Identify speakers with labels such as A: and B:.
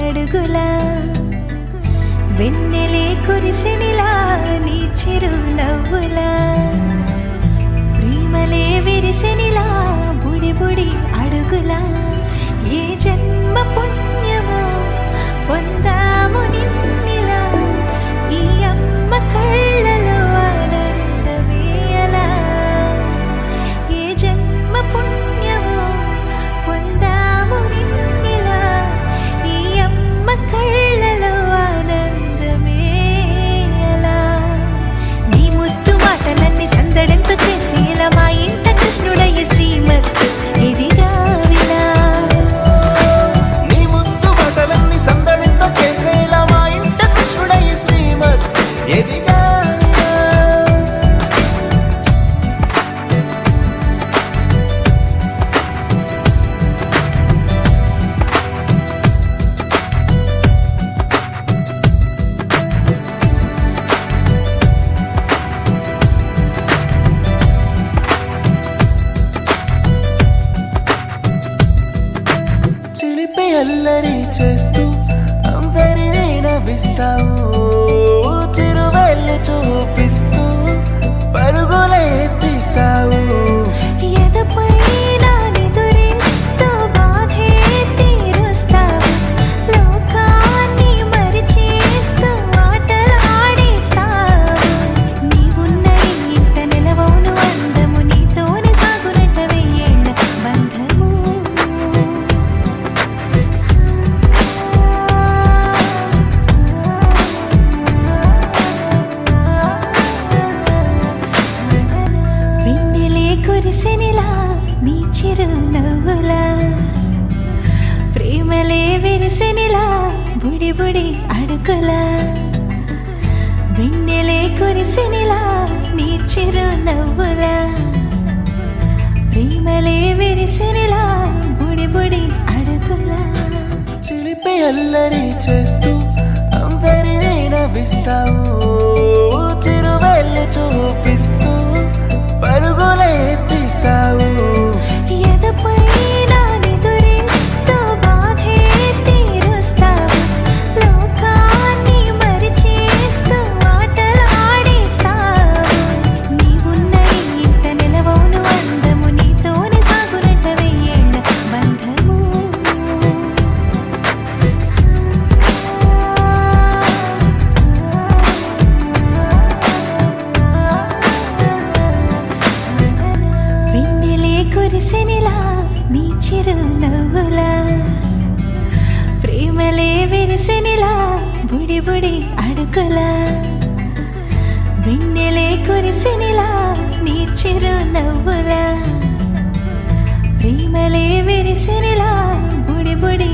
A: అడుగులా వెన్నెలే కురిసెనిలా నీ చిరు నవ్వులా ప్రేమలే విరిసెనిలా బుడి బుడి అడుగులా ఏ జన్మ పుణ్యమో పొందాము నిన్నిలా ఈ అమ్మ కళ్ళలో ఆనందమే అలా ఏ జన్మ పుణ్యమో పొందాము నిన్నిలా ఈ అమ్మ కళ్ళలో ఆనందమే అలా నీ ముద్దు మాటలన్నీ సందడెంతో చేసి ఇలా మా ఇంట కృష్ణుడయ్య శ్రీమత్ ఇదిగా విలా
B: నీ ముద్దు మాటలన్నీ సందడితో చేసేలా మా ఇంట కృష్ణుడయ్య శ్రీమత్ ఎదిగా చిలిపి అల్లరి చేస్తూ అందరినీ నవ్విస్తావు చిరువెళ్ళు చూపిస్తూ పరుగులే ఎత్తిస్తావు
A: ఎదపై నా నిదురిస్తూ బాధే తీరుస్తావు లోకాన్ని మరిచేస్తూ ఆటలు ఆడిస్తావు నీవున్న ఇంట నిలవవును అందము నీతోనే సాగునట్ట వెయ్యేళ్ళ బంధము వెన్నెలే కురిసెనిలా నీ చిరు నవ్వులా ప్రేమలే విరిసెనిలా బుడి బుడి అడుగులా వెన్నెలే కురిసెనిలా నీ చిరు నవ్వులా ప్రేమలే విరిసెనిలా బుడి బుడి అడుగులా
B: చిలిపి అల్లరి చేస్తూ అందరినీ నవ్విస్తావు చిరువెళ్ళు చూపిస్తూ పరుగులే ఎత్తిస్తావు
A: ఎదపై నా నిదురిస్తూ బాధే తీరుస్తావు లోకాన్ని మరిచేస్తూ ఆటలు ఆడిస్తావు నీవున్న ఇంట నిలవవును అందము నీతోనే సాగునట్ట వెయ్యేళ్ళ బంధము వెన్నెలే కురిసెనిలా నీ చిరు నవ్వులా ప్రేమలే విరిసెనిలా బుడి బుడి అడుగులా వెన్నెలే కురిసెనిలా నీ చిరు నవ్వులా ప్రేమలే విరిసెనిలా బుడి బుడి